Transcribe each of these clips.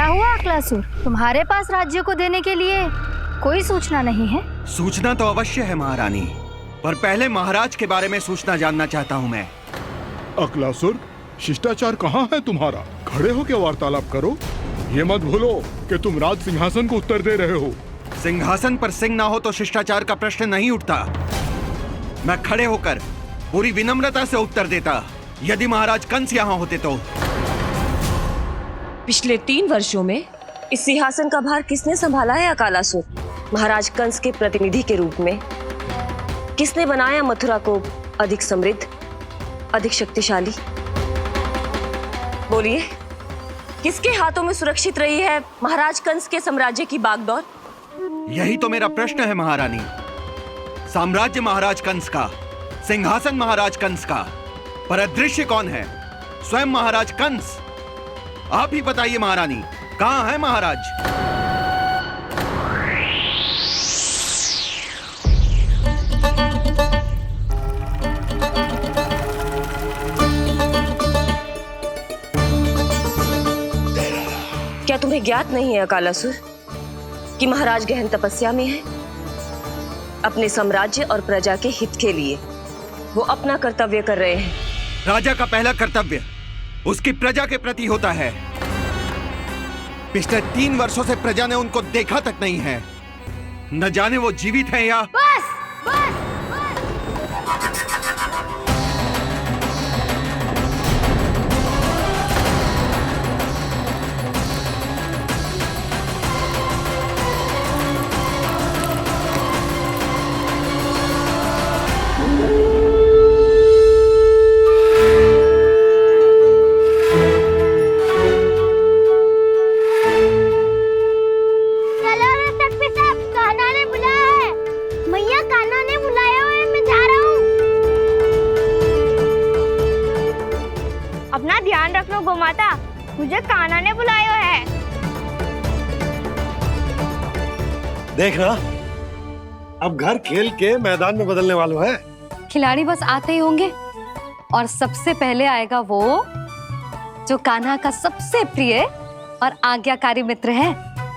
क्या हुआ अक्लासुर? तुम्हारे पास राज्य को देने के लिए कोई सूचना नहीं है? सूचना तो अवश्य है महारानी, पर पहले महाराज के बारे में सूचना जानना चाहता हूँ मैं। अक्लासुर, शिष्टाचार कहाँ है तुम्हारा? खड़े होकर वार्तालाप करो। ये मत भूलो कि तुम राज सिंहासन को उत्तर दे रहे हो। सिंहासन पर सिंह ना हो तो शिष्टाचार का प्रश्न नहीं उठता। मैं खड़े होकर पूरी विनम्रता से उत्तर देता यदि महाराज कंस यहाँ होते तो। पिछले 3 वर्षों में इस सिंहासन का भार किसने संभाला है अकालासुर? महाराज कंस के प्रतिनिधि के रूप में किसने बनाया मथुरा को अधिक समृद्ध, अधिक शक्तिशाली? बोलिए, किसके हाथों में सुरक्षित रही है महाराज कंस के साम्राज्य की बागडोर? यही तो मेरा प्रश्न है महारानी। साम्राज्य महाराज कंस का, सिंहासन महाराज कंस का, पर अदृश्य कौन है? स्वयं महाराज कंस। आप ही बताइए महारानी, कहाँ है महाराज? क्या तुम्हें ज्ञात नहीं है अकालासुर कि महाराज गहन तपस्या में है? अपने साम्राज्य और प्रजा के हित के लिए वो अपना कर्तव्य कर रहे हैं। राजा का पहला कर्तव्य उसकी प्रजा के प्रति होता है। पिछले 3 वर्षों से प्रजा ने उनको देखा तक नहीं है। न जाने वो जीवित हैं या... बस बस अपना ध्यान रखना गोमाता, मुझे कान्हा ने बुलाया है। देखना, अब घर खेल के मैदान में बदलने वालों है। खिलाड़ी बस आते ही होंगे और सबसे पहले आएगा वो जो कान्हा का सबसे प्रिय और आज्ञाकारी मित्र है,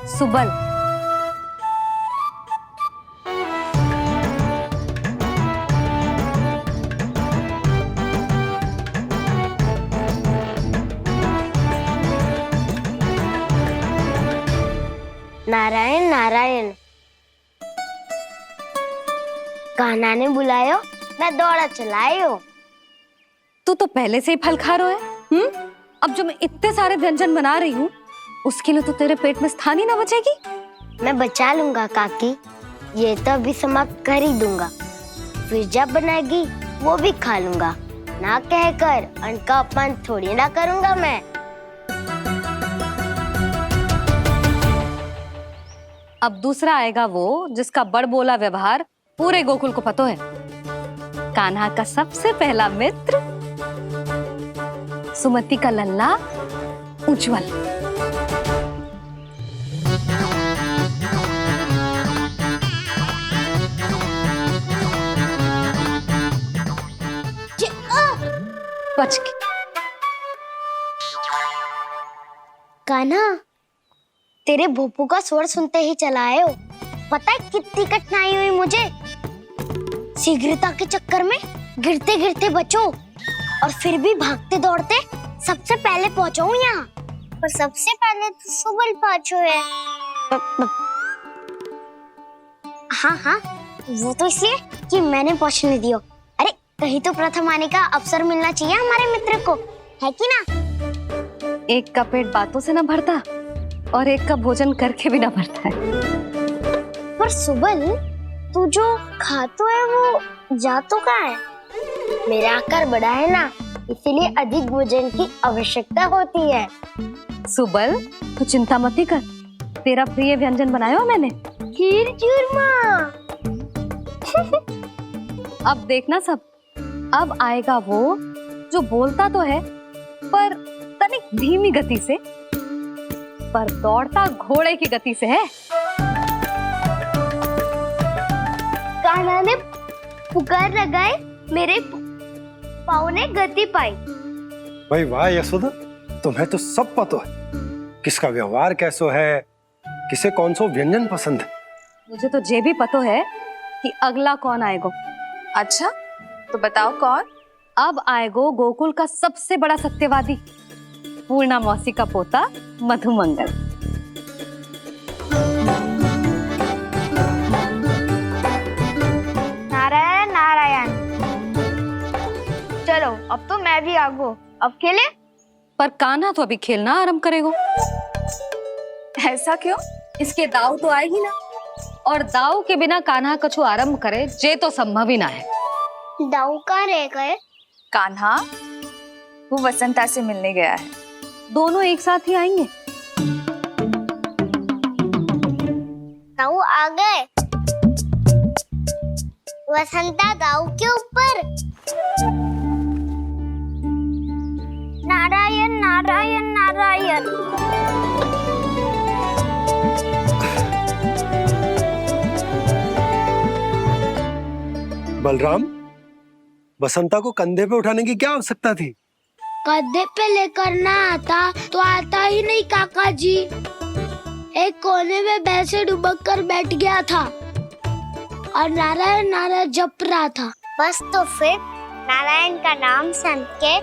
सुबल। नारायण नारायण, कान्हा ने बुलायो, मैं दौड़ा चलायो। तू तो पहले से ही फल खा रहा है। अब जो मैं इतने सारे व्यंजन बना रही हूँ उसके लिए तो तेरे पेट में स्थान ही ना बचेगी। मैं बचा लूंगा काकी, ये तो अभी समाप्त कर ही दूंगा, फिर जब बनाएगी वो भी खा लूंगा। ना कहकर अन्न का अपमान थोड़ी ना करूंगा मैं। अब दूसरा आएगा वो जिसका बड़बोला व्यवहार पूरे गोकुल को पता है, कान्हा का सबसे पहला मित्र, सुमति का लल्ला उज्जवल। बच के। कान्हा, तेरे भोपू का स्वर सुनते ही चला आए हो। पता है कितनी कठिनाई हुई मुझे? शीघ्रता के चक्कर में गिरते गिरते बचो और फिर भी भागते दौड़ते सबसे पहले पहुंचाऊं यहाँ। पर सबसे पहले तो सुबल पहुंचो है। हाँ हाँ, वो तो इसलिए कि मैंने पहुंचने दियो। अरे कहीं तो प्रथम आने का अवसर मिलना चाहिए हमारे मित्र को, है कि ना? एक का पेट बातों से ना भरता और एक का भोजन करके भी ना भरता है। पर सुबल, तू जो खातो है वो जातो का है। मेरा आकार बड़ा है ना, इसीलिए अधिक भोजन की आवश्यकता होती है। सुबल, तू चिंता मत कर, तेरा प्रिय व्यंजन बनाया हो मैंने, खीर चूरमा। अब देखना सब, अब आएगा वो जो बोलता तो है पर तनिक धीमी गति से, पर दौड़ता घोड़े की गति से है। कान्हा ने पुकार लगाए, मेरे पाँव ने गति पाई। भाई वाह यशोदा, तुम्हें तो सब पता है। किसका व्यवहार कैसो है, किसे कौन सो व्यंजन पसंद है। मुझे तो ये भी पता है कि अगला कौन आएगो। अच्छा, तो बताओ कौन? अब आएगो गोकुल का सबसे बड़ा सत्यवादी, पूर्णा मौसी का पोता मधुमंगल। नारायण नारायण। चलो अब तो मैं भी आगो, अब खेले। पर कान्हा तो अभी खेलना आरंभ करेगो। ऐसा क्यों? इसके दाव तो आएगी ना, और दाव के बिना कान्हा कछु आरंभ करे जे तो संभव ही ना है। दाऊ कहाँ रह गए? कान्हा वो वसंता से मिलने गया है। दोनों एक साथ ही आएंगे। दाऊ आ गए। वसंता दाऊ के ऊपर। नारायण नारायण नारायण। बलराम, बसंता को कंधे पे उठाने की क्या आवश्यकता थी? कंधे पे लेकर ना आता तो आता ही नहीं काका जी। एक कोने में बैसे डुबक कर बैठ गया था और नारायण नारायण जप रहा था। बस तो फिर नारायण का नाम सुन के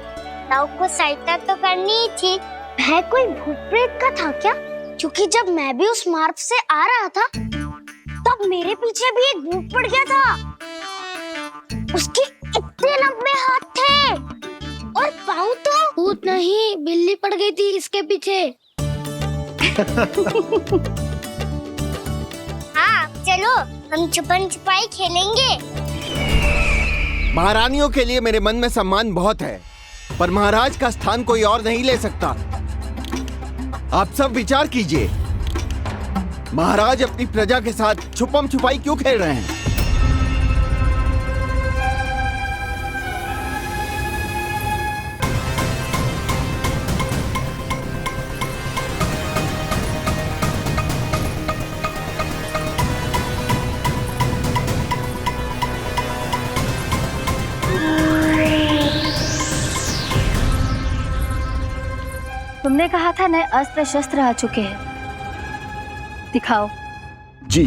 दाऊ को सहायता तो करनी ही थी। वह कोई भूत प्रेत का था क्या? क्योंकि जब मैं भी उस मार्ग से आ रहा था तब मेरे पीछे भी एक भूत पड़ गया था। उसके इतने लंबे हाथ थे और पाँव तो भूत नहीं, बिल्ली पड़ गई थी इसके पीछे। हाँ चलो हम छुपन छुपाई खेलेंगे। महारानियों के लिए मेरे मन में सम्मान बहुत है, पर महाराज का स्थान कोई और नहीं ले सकता। आप सब विचार कीजिए, महाराज अपनी प्रजा के साथ छुपम छुपाई क्यों खेल रहे हैं? तुमने कहा था नए अस्त्र शस्त्र आ चुके हैं, दिखाओ। जी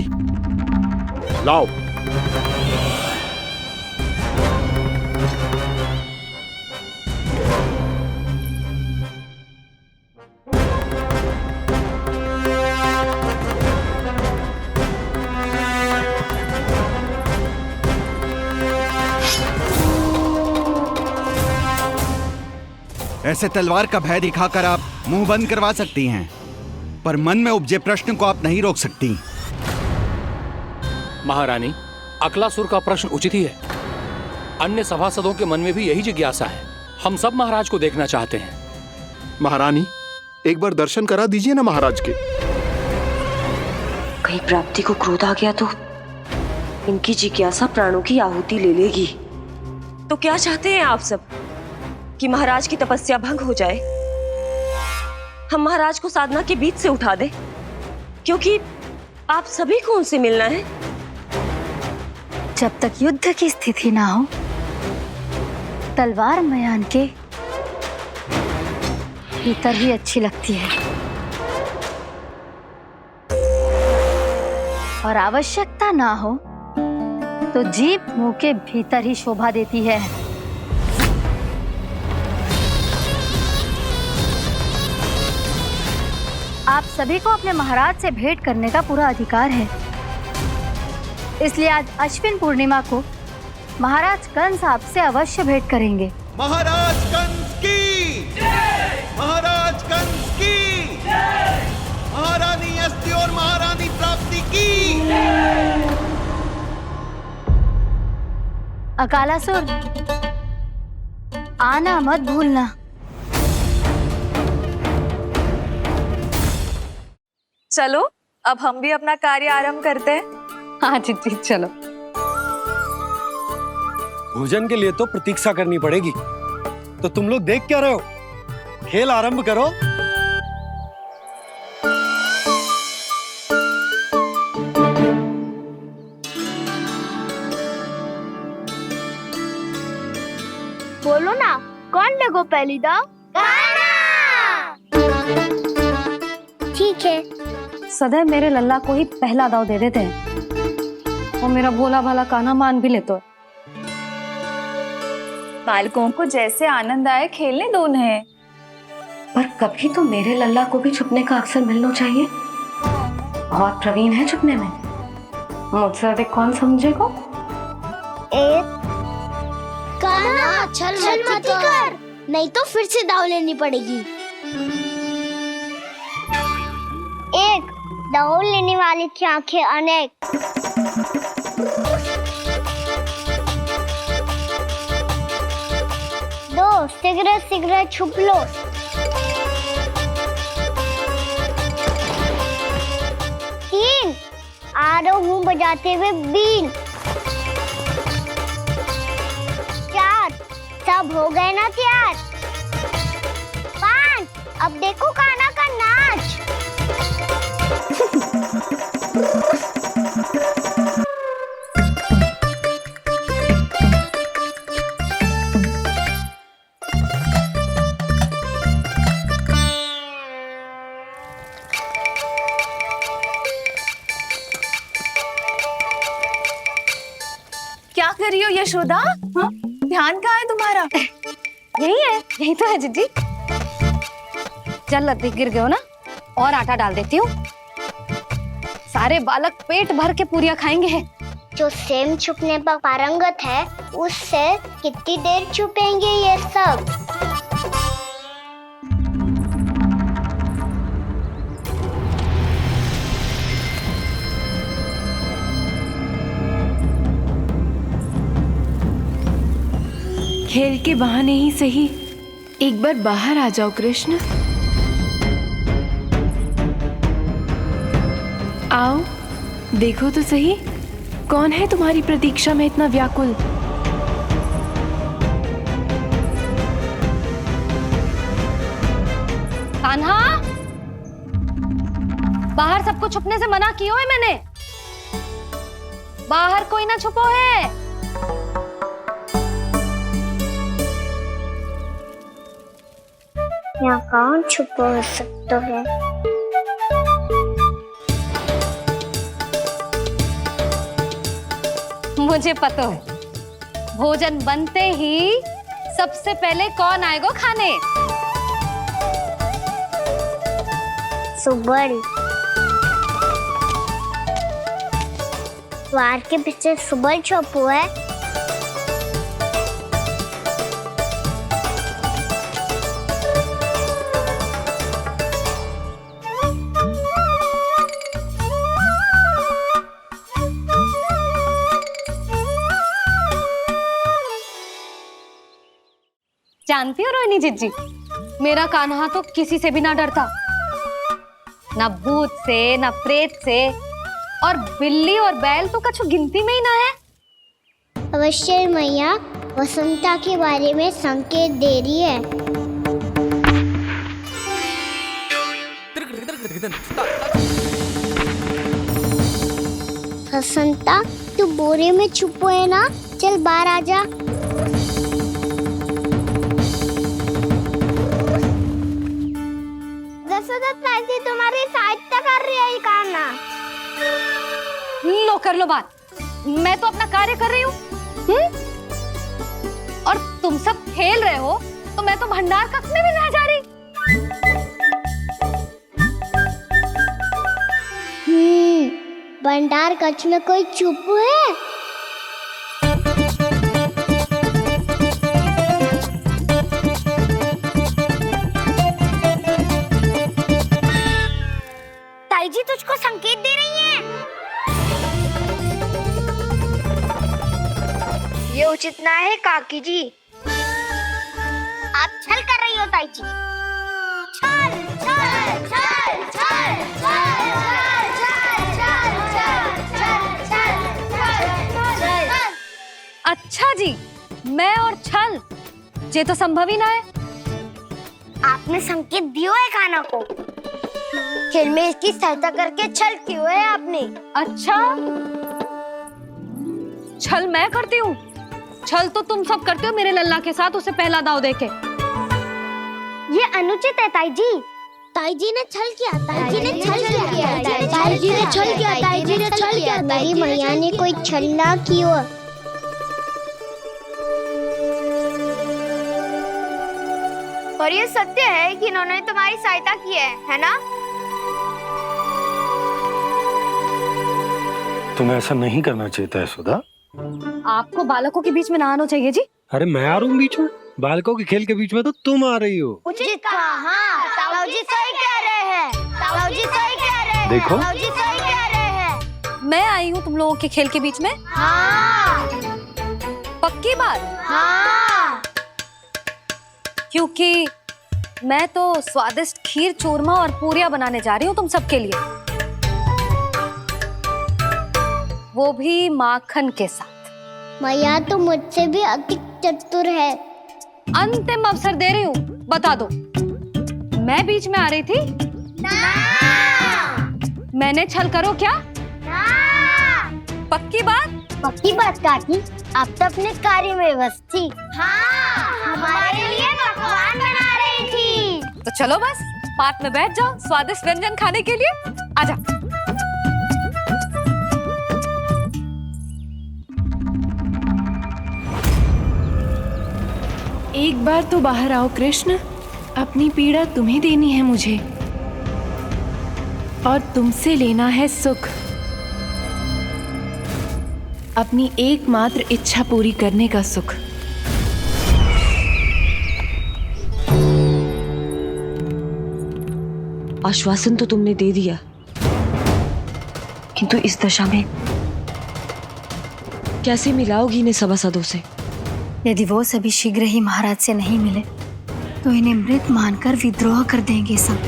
लाओ। ऐसे तलवार का भय दिखाकर आप मुंह बंद करवा सकती हैं, पर मन में उपजे प्रश्न को आप नहीं रोक सकती। महारानी, अकलासुर का प्रश्न उचित ही है। अन्य सभासदों के मन में भी यही जिज्ञासा है। हम सब महाराज को देखना चाहते हैं। महारानी, एक बार दर्शन करा दीजिए ना महाराज के। कहीं प्राप्ति को क्रोध आ गया तो इनकी जिज्ञासा प्राणों की आहुति ले लेगी। तो क्या चाहते हैं आप सब? कि महाराज की तपस्या भंग हो जाए? हम महाराज को साधना के बीच से उठा दें? क्योंकि आप सभी को उनसे मिलना है। जब तक युद्ध की स्थिति ना हो, तलवार मयान के भीतर ही अच्छी लगती है, और आवश्यकता ना हो तो जीभ मुंह के भीतर ही शोभा देती है। आप सभी को अपने महाराज से भेंट करने का पूरा अधिकार है, इसलिए आज अश्विन पूर्णिमा को महाराज कंस आपसे अवश्य भेंट करेंगे। महाराज कंस की जय! महाराज कंस की जय! महारानी अस्ति और महारानी प्राप्ति की जय! अकालासुर, आना मत भूलना। चलो अब हम भी अपना कार्य आरंभ करते हैं। हाँ जी चलो। भोजन के लिए तो प्रतीक्षा करनी पड़ेगी, तो तुम लोग देख क्या रहे हो? खेल आरंभ करो। बोलो ना, कौन लेगो पहली दाव? ठीक है। सदैव मेरे लल्ला को ही पहला दाव दे देते हैं और मेरा भोला भाला कान्हा मान भी लेते। बालकों को जैसे आनंद आए खेलने दो उन्हें। पर कभी तो मेरे लल्ला को भी छुपने का अवसर मिलना चाहिए। बहुत प्रवीण है छुपने में, मुझसे अधिक कौन समझेगा। कान्हा छल मत कर, नहीं तो फिर से दाव लेनी पड़ेगी। एक दाव लेने वाली की आंखें अनेक। दो सिगरेट सिगरेट छुप लो। तीन आ रहा हूँ बजाते हुए बीन। चार सब हो गए ना तैयार। पांच अब देखो कान्हा का नाच। क्या कर रही हो यशोदा? हाँ? ध्यान कहाँ है तुम्हारा? यही है, यही तो है जीजी। चल लत्ती गिर गए हो ना, और आटा डाल देती हूँ। सारे बालक पेट भर के पूरियां खाएंगे। जो सेम छुपने पर पारंगत है, उससे कितनी देर छुपेंगे ये सब? खेल के बहाने ही सही एक बार बाहर आ जाओ कृष्ण। आओ देखो तो सही, कौन है तुम्हारी प्रतीक्षा में इतना व्याकुल। कान्हा, बाहर सबको छुपने से मना किया है मैंने। बाहर कोई ना छुपो है। यहाँ कौन छुपा हो सकता है? मुझे पता है, भोजन बनते ही सबसे पहले कौन आएगा खाने? सुबल। द्वार के पीछे सुबल छुपा है। जानती हो रोहिणी जीजी, मेरा कान्हा तो किसी से भी ना डरता, ना भूत से ना प्रेत से, और बिल्ली और बैल तो कछु गिनती में ही ना है। अवश्य मैया वसंता के बारे में संकेत दे रही है। वसंता तू बोरे में छुपो है ना, चल बाहर आ जा। तुम्हारी सहायता कर रही है कान्हा। लो कर लो बात, मैं तो अपना कार्य कर रही हूँ। और तुम सब खेल रहे हो तो मैं तो भंडार कक्ष में भी रह जा रही। भंडार कक्ष में कोई चुप है? ताई जी तुझको संकेत दे रही हैं। ये उचित ना है काकी जी। आप छल कर रही हो ताई जी। छल छल छल छल छल अच्छा जी, मैं और छल ये तो संभव ही ना है। आपने संकेत दियो है कान्हा को, खेल में इसकी सहायता करके छल क्यों है आपने? अच्छा, छल मैं करती हूँ? छल तो तुम सब करते हो मेरे लल्ला के साथ, उसे पहला दाव देके। ये अनुचित है ताई जी। ताई जी ने छल किया, ताई जी ने छल किया, ताई जी ने छल किया, ताई जी ने छल किया। मेरी मैया ने कोई छल ना किया। और ये सत्य है कि इन्होंने तुम्हारी सहायता की है ना? तुम्हें ऐसा नहीं करना चाहिए था यशोदा। आपको बालकों के बीच में ना आना चाहिए जी। अरे मैं आ रहा हूँ बीच में? बालकों के खेल के बीच में तो तुम आ रही हो। उचित कहा। हाँ, ताऊ जी सही कह रहे हैं। ताऊ जी सही कह रहे हैं। देखो। ताऊ जी सही कह रहे हैं। मैं आई हूँ तुम लोगों के खेल के बीच में। हाँ। पक्की बात? हाँ। क्योंकि मैं तो स्वादिष्ट खीर, चूरमा और पूरियां बनाने जा रही हूँ तुम सबके लिए, वो भी माखन के साथ। मैया तो मुझसे भी अधिक चतुर है। अंतिम अवसर दे रही हूँ, बता दो मैं बीच में आ रही थी? ना। मैंने छल करो क्या? ना। पक्की बात? पक्की बात काकी, आप तो अपने कार्य में व्यस्त थी। हाँ, हमारे लिए पकवान बना रही थी। तो चलो बस पात में बैठ जाओ स्वादिष्ट व्यंजन खाने के लिए। आजा। एक बार तो बाहर आओ कृष्ण, अपनी पीड़ा तुम्हें देनी है मुझे, और तुमसे लेना है सुख। अपनी एकमात्र इच्छा पूरी करने का सुख। आश्वासन तो तुमने दे दिया, किंतु इस दशा में कैसे मिलाओगी इन्हें सभासदों से? यदि वो सभी शीघ्र ही महाराज से नहीं मिले तो इन्हें मृत मानकर विद्रोह कर देंगे सब।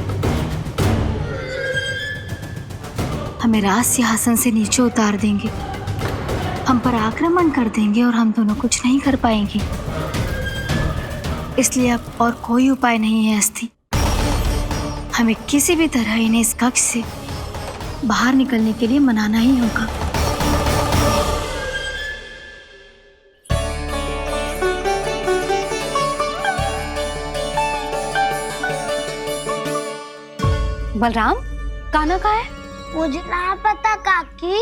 हमें राज सिंहासन से नीचे उतार देंगे, हम पर आक्रमण कर देंगे और हम दोनों कुछ नहीं कर पाएंगे। इसलिए अब और कोई उपाय नहीं है अस्थि। हमें किसी भी तरह इन्हें इस कक्ष से बाहर निकलने के लिए मनाना ही होगा। बलराम, कान्हा कहाँ है? मुझे ना पता काकी।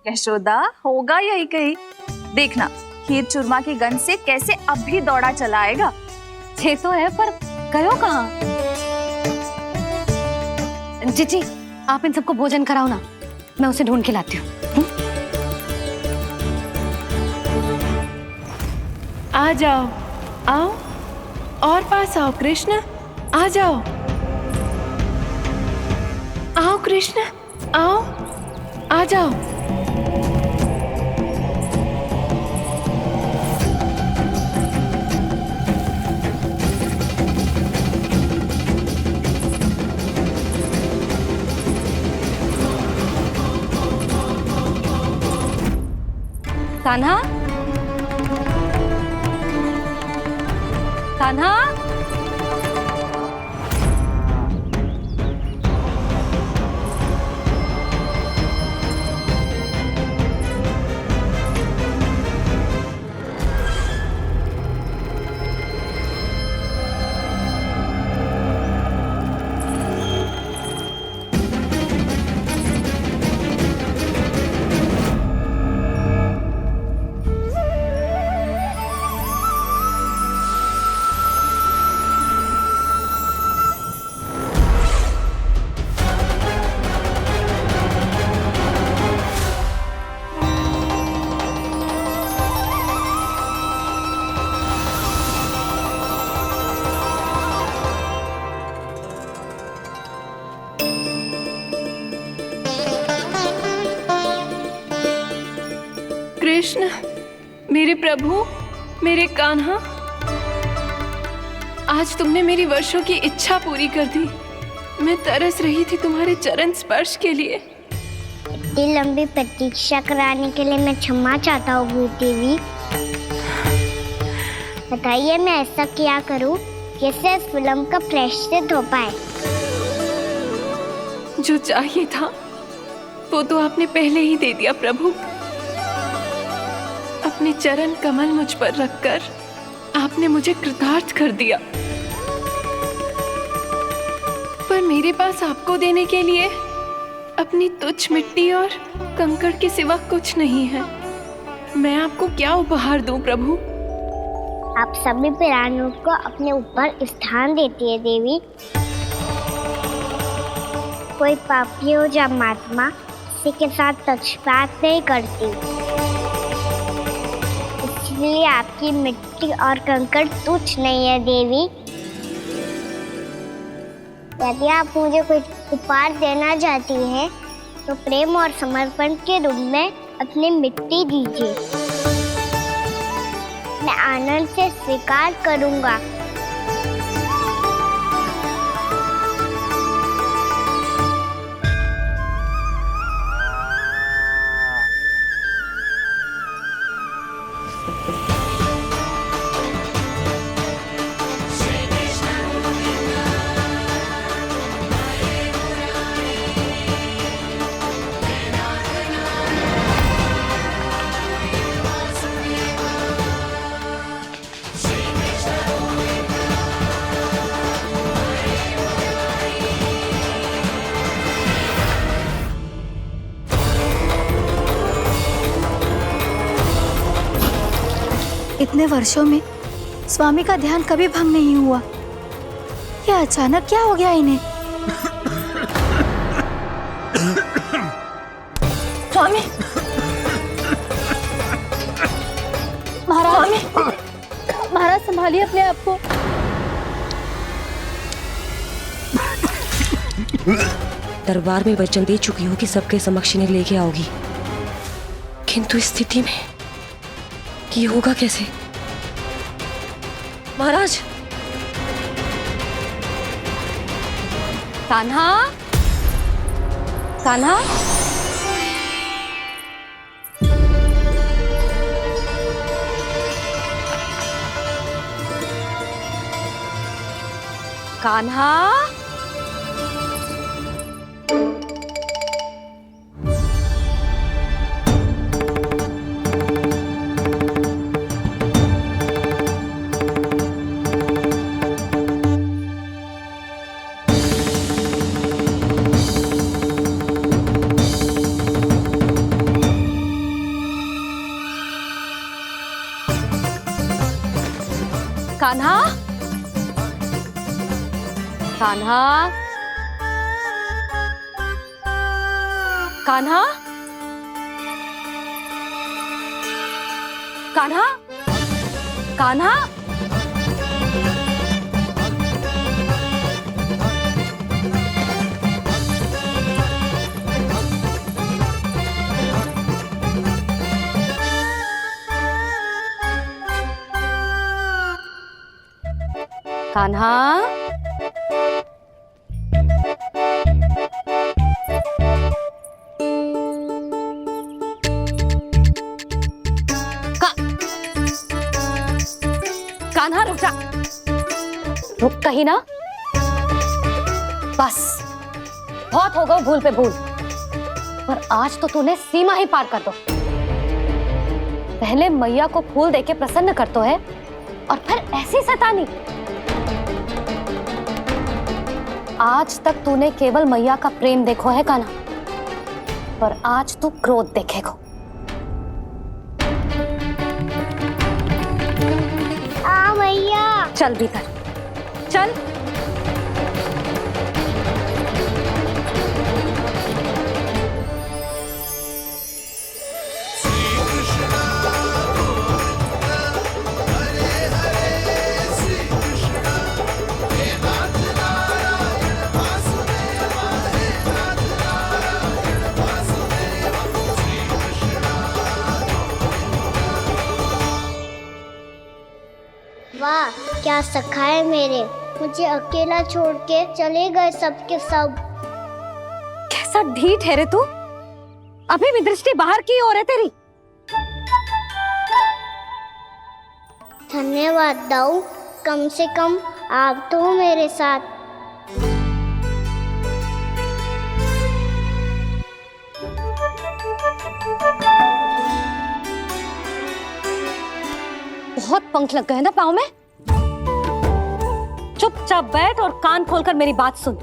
यशोदा, होगा यही कहीं। देखना खीर चूरमा की गंध से कैसे अब भी दौड़ा चला आएगा। छे तो है पर गयो कहाँ? जीजी, आप इन सबको भोजन कराओ ना, मैं उसे ढूंढ के लाती हूँ। आ जाओ, आओ और पास आओ कृष्ण, आ जाओ। आओ कृष्ण, आओ, आ जाओ। कान्हा, कान्हा, कृष्ण, मेरे प्रभु, मेरे कान्हा, आज तुमने मेरी वर्षों की इच्छा पूरी कर दी। मैं तरस रही थी तुम्हारे चरण स्पर्श के लिए। इतनी लंबी प्रतीक्षा कराने के लिए मैं क्षमा चाहता हूँ भूत देवी। बताइए मैं ऐसा क्या करूँ जिससे इस विलंब का प्रायश्चित हो पाए? जो चाहिए था वो तो आपने पहले ही दे दिया प्रभु। अपने चरण कमल मुझ पर रखकर आपने मुझे कृतार्थ कर दिया। पर मेरे पास आपको देने के लिए अपनी तुच्छ मिट्टी और कंकड़ के सिवा कुछ नहीं है। मैं आपको क्या उपहार दूं प्रभु? आप सभी प्राणियों को अपने ऊपर स्थान देती है देवी। कोई पापी हो या महात्मा किसी के साथ पक्षपात नहीं करती, इसलिए आपकी मिट्टी और कंकड़ तुच्छ नहीं है देवी। यदि आप मुझे कोई उपहार देना चाहती हैं तो प्रेम और समर्पण के रूप में अपनी मिट्टी दीजिए, मैं आनंद से स्वीकार करूंगा। इतने वर्षों में स्वामी का ध्यान कभी भंग नहीं हुआ। ये अचानक क्या हो गया इन्हें? स्वामी, महाराज, महाराज संभालिए अपने आप को। दरबार में वचन दे चुकी हूँ कि सबके समक्ष इन्हें लेके आओगी, किंतु इस स्थिति में ये होगा कैसे? महाराज, कान्हा, कान्हा, कान्हा, कान्हा, कान्हा, कान्हा, कान्हा, कान्हा, कान्हा, कान्हा रुक जा, रुक कहीं ना। बस बहुत हो गया भूल पे भूल, पर आज तो तूने सीमा ही पार कर दो। पहले मैया को फूल देके प्रसन्न कर तो है, और फिर ऐसी सतानी। आज तक तूने केवल मैया का प्रेम देखो है कान्हा, पर आज तू क्रोध देखेगा। मैया, चल भीतर, चल। वाह, क्या सखा है मेरे, मुझे अकेला छोड़ के चले गए सबके सब। कैसा ढीठ है रे तू, अभी भी दृष्टि बाहर की ओर है तेरी। धन्यवाद दाऊ, कम से कम आप तो हो मेरे साथ। बहुत पंख लग गए ना पाँव में। चुपचाप बैठ और कान खोलकर मेरी बात सुन।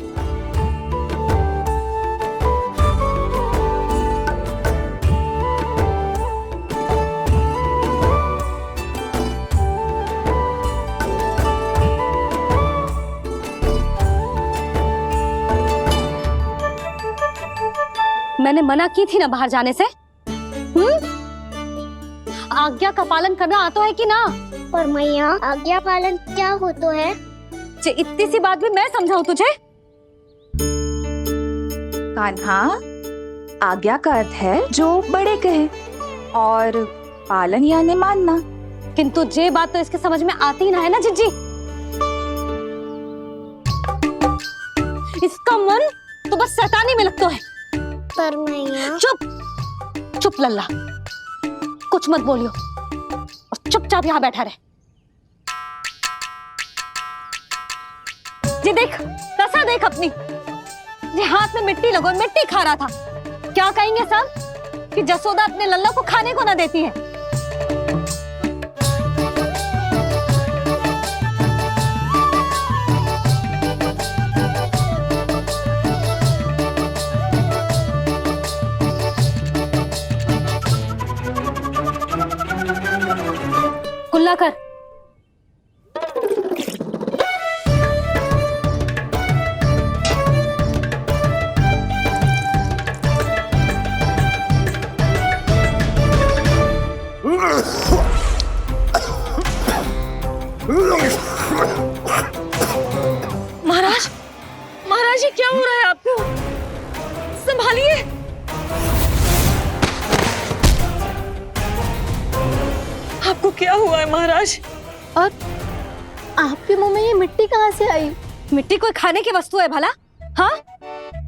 मैंने मना की थी ना बाहर जाने से। आज्ञा का पालन करना आता है कि ना? पर मैया आज्ञा पालन क्या होता है? इतनी सी बात भी मैं समझाऊं तुझे? कान्हा, आज्ञा का अर्थ है जो बड़े कहे और पालन यानी मानना। किंतु ये बात तो इसके समझ में आती ही ना है ना जिज्जी। इसका मन तो बस शैतानी में लगता है। पर मैया चुप चुप लल्ला, कुछ मत बोलियो और चुपचाप यहाँ बैठा रहे। ये देख दशा देख अपनी, ये हाथ में मिट्टी लगो मिट्टी खा रहा था। क्या कहेंगे सब कि जसोदा अपने लल्ला को खाने को ना देती है। कुल्ला कर। महाराज, महाराज ये क्या हो रहा है आपको? संभालिए। आपको क्या हुआ है महाराज? और आपके मुंह में ये मिट्टी कहाँ से आई? मिट्टी कोई खाने की वस्तु है भला? हाँ,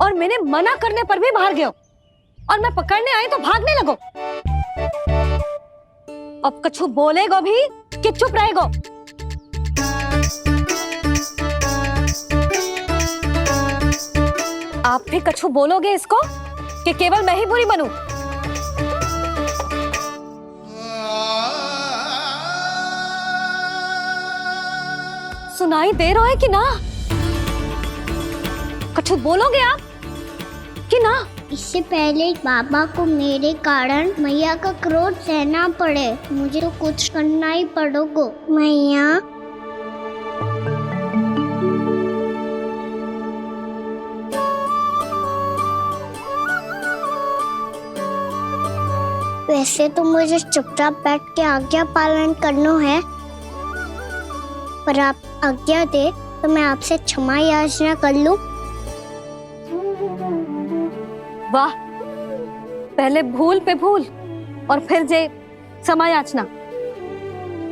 और मैंने मना करने पर भी बाहर गए और मैं पकड़ने आई तो भागने लगो। अब कछु बोलेगो भी कि चुप रहेगो? आप भी कछु बोलोगे इसको कि केवल मैं ही बुरी बनूं? सुनाई दे रहा है कि ना? कछु बोलोगे आप कि ना? इससे पहले बाबा को मेरे कारण मैया का क्रोध सहना पड़े, मुझे तो कुछ करना ही पड़ेगा। मैया वैसे तो मुझे चुपचाप बैठ के आज्ञा पालन करना है, पर आप आज्ञा दे तो मैं आपसे क्षमा याचना कर लूं। वाह, पहले भूल पे भूल और फिर जे क्षमा याचना,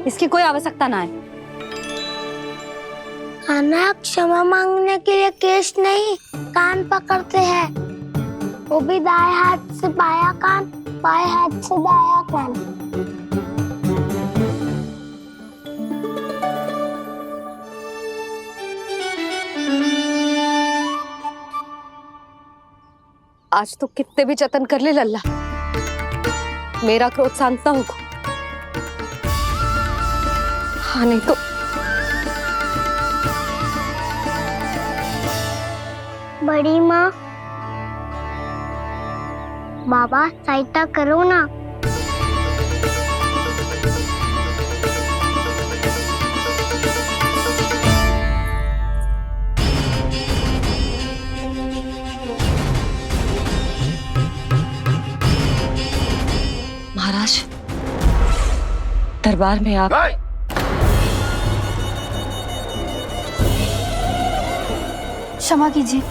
इसकी कोई आवश्यकता ना है। खाना क्षमा मांगने के लिए केस नहीं, कान पकड़ते हैं, वो भी दाएं हाथ से बायां कान, बाएं हाथ से दायां कान। आज तो कितने भी जतन कर ले लल्ला, मेरा क्रोध शांत ना होगा। हाँ नहीं तो बड़ी माँ, बाबा सहायता करो ना। महाराज, दरबार में आप क्षमा कीजिए,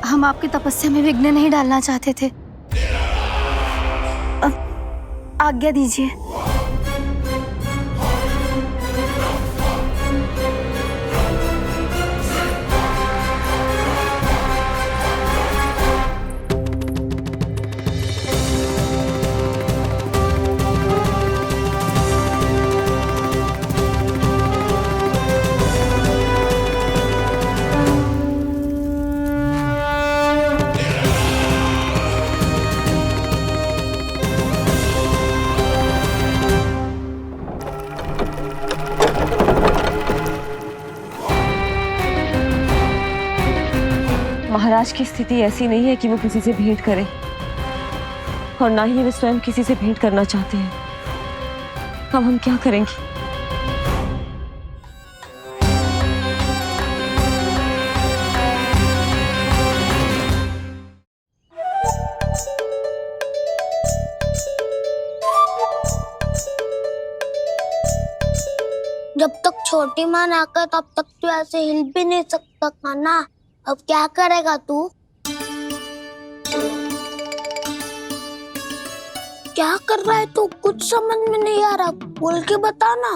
हम आपकी तपस्या में विघ्न नहीं डालना चाहते थे। अब आज्ञा दीजिए। महाराज की स्थिति ऐसी नहीं है कि वो किसी से भेंट करें, और ना ही वे स्वयं किसी से भेंट करना चाहते हैं। अब हम क्या करेंगे? जब तक छोटी माँ ना कर तब तक तू ऐसे हिल भी नहीं सकता कान्हा। अब क्या करेगा तू? क्या कर रहा है तू? कुछ समझ में नहीं आ रहा, बोल के बताना।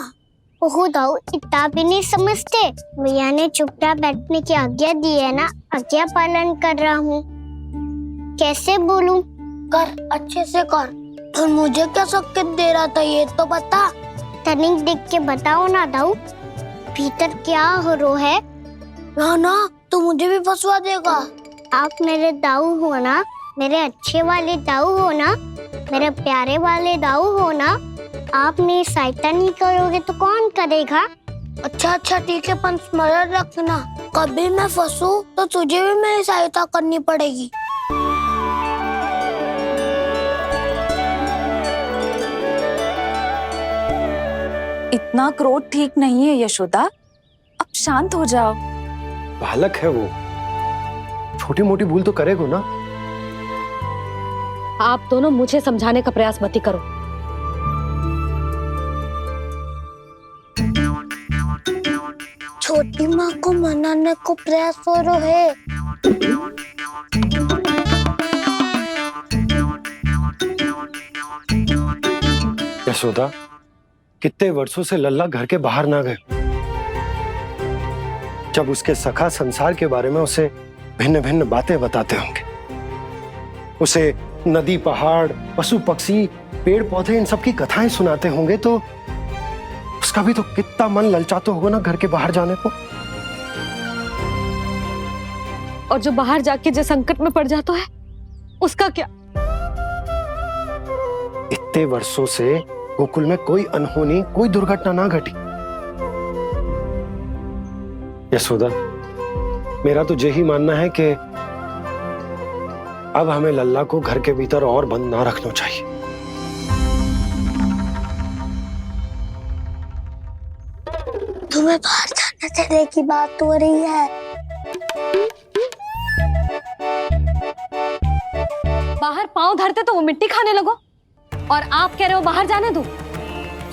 ओहो दाऊ, इतना भी नहीं समझते। भैया ने चुपचाप बैठने की आज्ञा दी है ना, आज्ञा पालन कर रहा हूँ। कैसे बोलूं? कर, अच्छे से कर। और मुझे क्या संकेत दे रहा था ये तो बता। तनिक देख के बताओ ना दाऊ, भीतर क्या हो रो है? ना तू मुझे भी फंसवा देगा। आप मेरे दाऊ हो ना, मेरे अच्छे वाले दाऊ हो ना, मेरे प्यारे वाले दाऊ हो ना। आप मेरी सहायता नहीं करोगे तो कौन करेगा? अच्छा ठीक है, पर स्मरण रखना, कभी मैं फंसूं तो तुझे भी मेरी सहायता करनी पड़ेगी। इतना क्रोध ठीक नहीं है यशोदा, अब शांत हो जाओ। बालक है वो, छोटी मोटी भूल तो करेगा ना। आप दोनों मुझे समझाने का प्रयास मत ही करो। छोटी माँ को मनाने को प्रयास हो रहा है। यशोदा, कितने वर्षों से लल्ला घर के बाहर ना गए। जब उसके सखा संसार के बारे में उसे भिन्न भिन्न बातें बताते होंगे, उसे नदी पहाड़ पशु पक्षी पेड़ पौधे इन सब की कथाएं सुनाते होंगे, तो उसका भी तो कितना मन ललचाता होगा ना घर के बाहर जाने को। और जो बाहर जाके जो संकट में पड़ जाता है उसका क्या? इतने वर्षों से गोकुल में कोई अनहोनी कोई दुर्घटना ना घटी। यशोदा, मेरा तो यही मानना है कि अब हमें लल्ला को घर के भीतर और बंद ना रखना चाहिए। तुम्हें बाहर जाने देने की बात हो रही है। बाहर पांव धरते तो वो मिट्टी खाने लगो, और आप कह रहे हो बाहर जाने दो।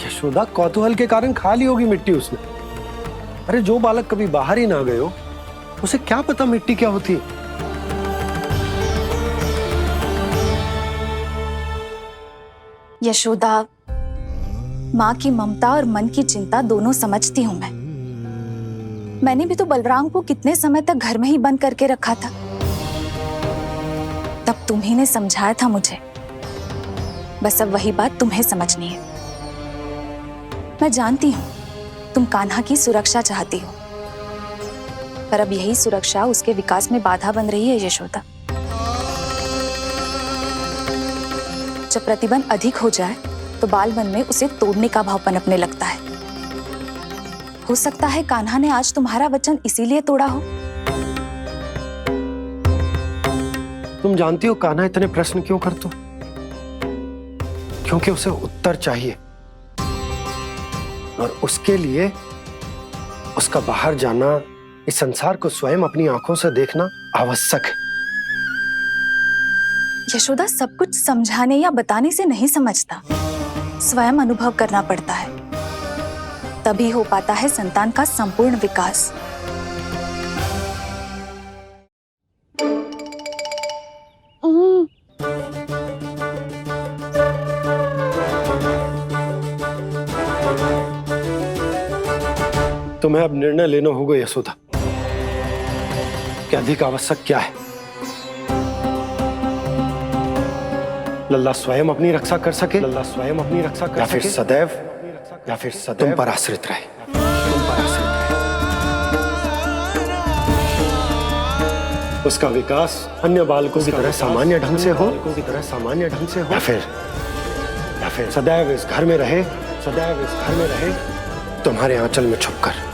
यशोदा, कौतूहल के कारण खा ली होगी मिट्टी उसने। अरे जो बालक कभी बाहर ही ना गए हो, उसे क्या पता मिट्टी क्या होती है। यशोदा, माँ की ममता और मन की चिंता दोनों समझती हूँ मैं। मैंने भी तो बलराम को कितने समय तक घर में ही बंद करके रखा था। तब तुम्ही ने समझाया था मुझे, बस अब वही बात तुम्हें समझनी है। मैं जानती हूँ तुम कान्हा की सुरक्षा चाहती हो, पर अब यही सुरक्षा उसके विकास में बाधा बन रही है यशोदा। जब प्रतिबंध अधिक हो जाए तो बाल मन में उसे तोड़ने का भाव पनपने लगता है। हो सकता है कान्हा ने आज तुम्हारा वचन इसीलिए तोड़ा हो। तुम जानती हो कान्हा इतने प्रश्न क्यों करता? क्योंकि उसे उत्तर चाहिए, और उसके लिए उसका बाहर जाना, इस संसार को स्वयं अपनी आंखों से देखना आवश्यक है। यशोदा, सब कुछ समझाने या बताने से नहीं समझता, स्वयं अनुभव करना पड़ता है, तभी हो पाता है संतान का संपूर्ण विकास। तुम्हें अब निर्णय लेना होगा यशोदा कि अधिक आवश्यक क्या है। लल्ला स्वयं अपनी रक्षा कर सके, लल्ला स्वयं अपनी रक्षा कर सके, या फिर सदैव तुम पर आश्रित रहे। उसका विकास अन्य बालकों की तरह सामान्य ढंग से हो, या फिर सदैव इस घर में रहे, तुम्हारे आंचल में छुपकर।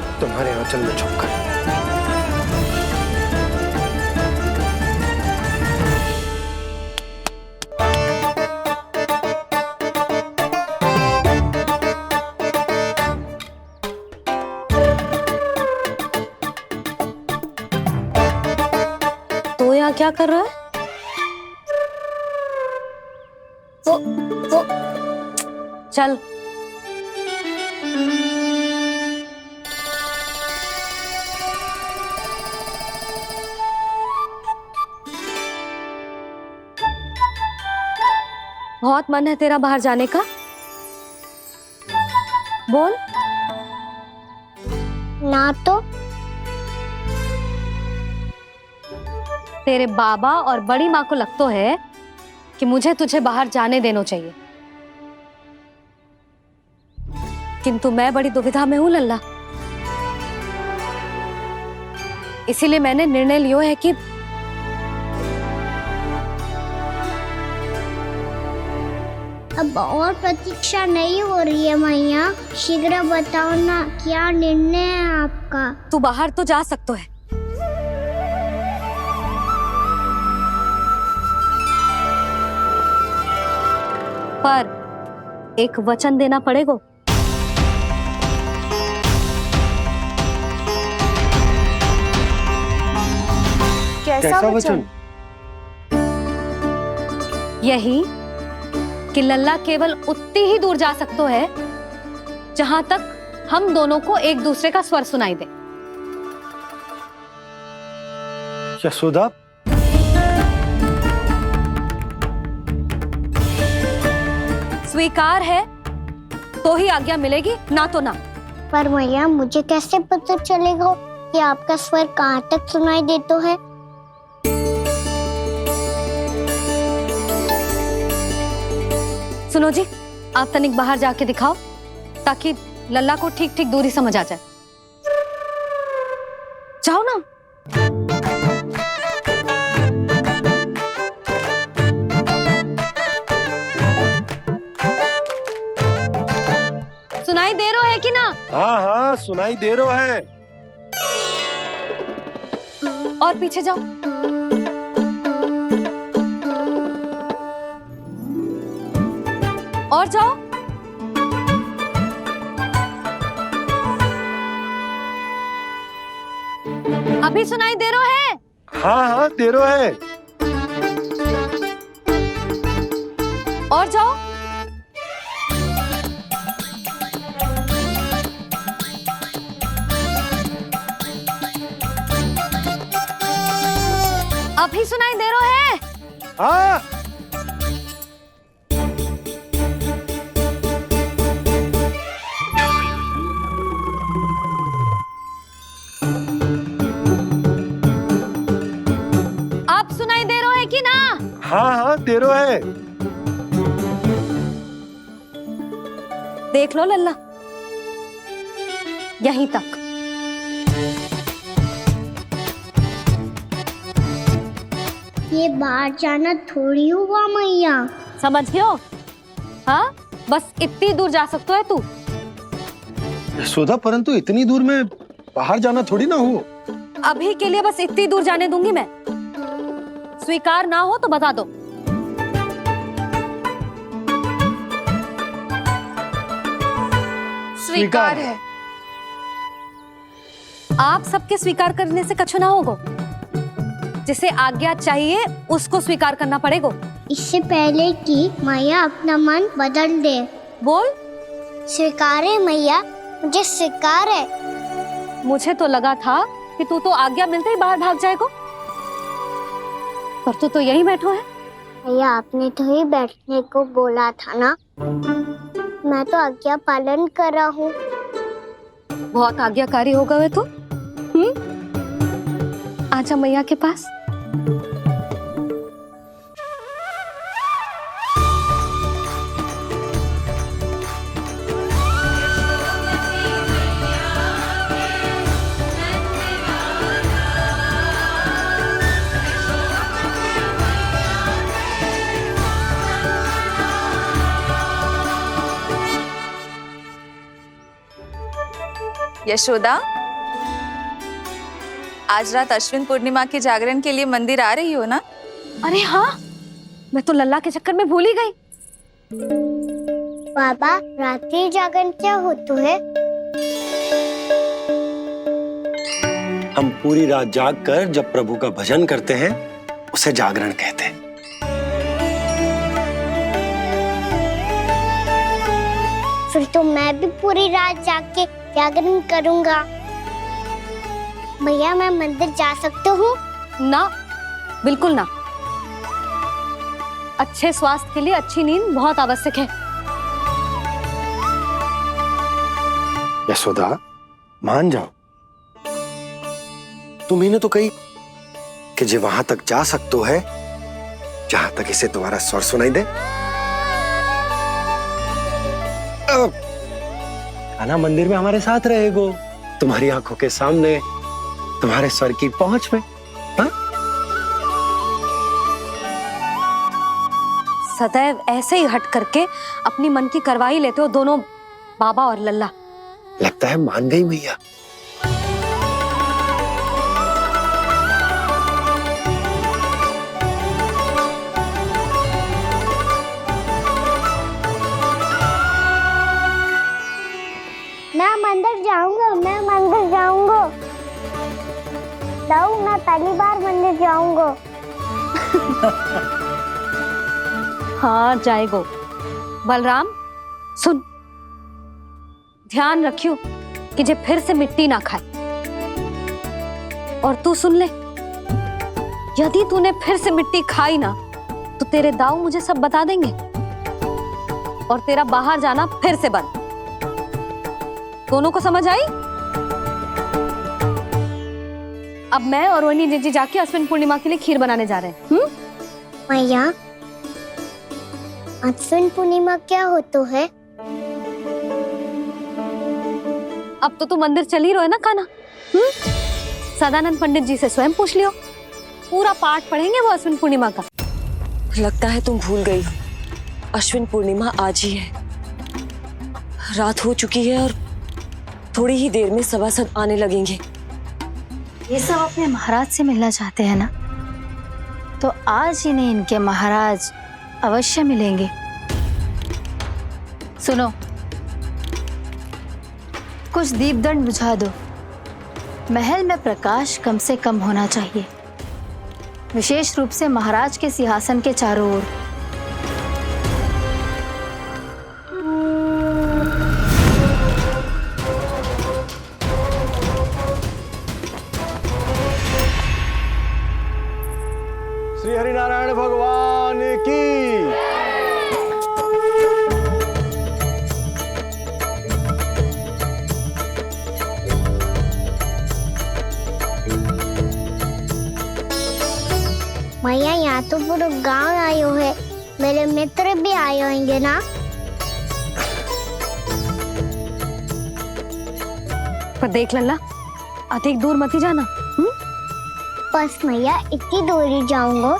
तो यहाँ क्या कर रहा है? वो चल। बहुत मन है तेरा बाहर जाने का? बोल। ना तो। तेरे बाबा और बड़ी माँ को लगता है कि मुझे तुझे बाहर जाने देना चाहिए, किंतु मैं बड़ी दुविधा में हूं लल्ला। इसीलिए मैंने निर्णय लियो है कि अब और प्रतीक्षा नहीं हो रही है मैया, शीघ्र बताओ ना क्या निर्णय है आपका। तू बाहर तो जा सकता है, पर एक वचन देना पड़ेगा। कैसा वचन? यही कि लल्ला केवल उतनी ही दूर जा सकता है जहां तक हम दोनों को एक दूसरे का स्वर सुनाई दे। यशोदा, स्वीकार है तो ही आज्ञा मिलेगी, ना तो ना। पर मैया मुझे कैसे पता चलेगा कि आपका स्वर कहाँ तक सुनाई देता है? सुनो जी, आप तनिक बाहर जाके दिखाओ ताकि लल्ला को ठीक ठीक दूरी समझ आ जाए। जाओ ना। सुनाई दे रहा है कि ना? हाँ हाँ सुनाई दे रहा है। और पीछे जाओ। और जाओ। अभी सुनाई दे रहा है? हाँ हाँ दे रहा है। और जाओ। अभी सुनाई दे रहा है? हाँ। आप सुनाई दे रहा है कि ना? हाँ हाँ दे रहा है। देख लो लल्ला, यहीं तक। ये बाहर जाना थोड़ी हुआ मैया। समझ गयो? हाँ, बस इतनी दूर जा सकता है तू। यशोदा, परंतु इतनी दूर में बाहर जाना थोड़ी ना हो। अभी के लिए बस इतनी दूर जाने दूंगी मैं। स्वीकार ना हो तो बता दो। स्वीकार है। आप सबके स्वीकार करने से कछु ना होगा। जिसे आज्ञा चाहिए उसको स्वीकार करना पड़ेगा। इससे पहले कि मैया अपना मन बदल दे। बोल। स्वीकार है मैया, मुझे स्वीकार है। मुझे तो लगा था कि तू तो आज्ञा मिलते ही बाहर भाग जाएगा, पर तू तो यहीं बैठो है। भैया आपने तो ही बैठने को बोला था ना, मैं तो आज्ञा पालन कर रहा हूँ। बहुत आज्ञाकारी होगा वे तो। आजा मैया के पास। यशोदा, आज रात अश्विन पूर्णिमा के जागरण के लिए मंदिर आ रही हो ना? अरे हाँ, मैं तो लल्ला के चक्कर में भूल ही गई। बाबा, रात्रि जागरण क्या होता है? हम पूरी रात जाग कर जब प्रभु का भजन करते हैं उसे जागरण कहते हैं। फिर तो मैं भी पूरी रात जाग के जागरण करूंगा। भैया, मैं मंदिर जा सकती हूँ? ना, बिल्कुल ना। अच्छे स्वास्थ्य के लिए अच्छी नींद बहुत आवश्यक है। यशोदा, मान जाओ, तुम्ही ने तो कही कि जे वहां तक जा सकतो है जहां तक इसे तुम्हारा स्वर सुनाई दे। कान्हा मंदिर में हमारे साथ रहेगो, तुम्हारी आंखों के सामने, तुम्हारे स्वर की पहुंच में। हाँ? सदैव ऐसे ही हट करके अपनी मन की करवाई लेते हो दोनों बाबा और लल्ला। लगता है मान गई मैया। मैं मंदिर जाऊंगा, मैं मंदिर जाऊंगा। दाऊ, मैं पहली बार मंदिर जाऊंगा। हाँ जाएगो। बलराम सुन, ध्यान रखियो कि जे फिर से मिट्टी ना खाए। और तू सुन ले, यदि तूने फिर से मिट्टी खाई ना तो तेरे दाऊ मुझे सब बता देंगे और तेरा बाहर जाना फिर से बंद। दोनों को समझ आई? अब मैं और रोहिणी जीजी जाके अश्विन पूर्णिमा के लिए खीर बनाने जा रहे हैं। मैया, अश्विन पूर्णिमा क्या होता है? अब तो तू मंदिर चल ही रहो है ना कान्हा। सदानंद पंडित जी से स्वयं पूछ लियो, पूरा पाठ पढ़ेंगे वो अश्विन पूर्णिमा का। लगता है तुम भूल गई हो, अश्विन पूर्णिमा आज ही है। रात हो चुकी है और थोड़ी ही देर में सभासद आने लगेंगे। ये सब अपने महाराज से मिलना चाहते हैं ना, तो आज इन्हें इनके महाराज अवश्य मिलेंगे। सुनो, कुछ दीपदंड बुझा दो। महल में प्रकाश कम से कम होना चाहिए, विशेष रूप से महाराज के सिंहासन के चारों ओर। श्री हरिनारायण भगवान की। मैया, यहाँ तो पूरा गांव आयो है, मेरे मित्र भी आए होंगे ना? पर देख लल्ला, अधिक दूर मत ही जाना। बस मैया, इतनी दूर जाऊंगा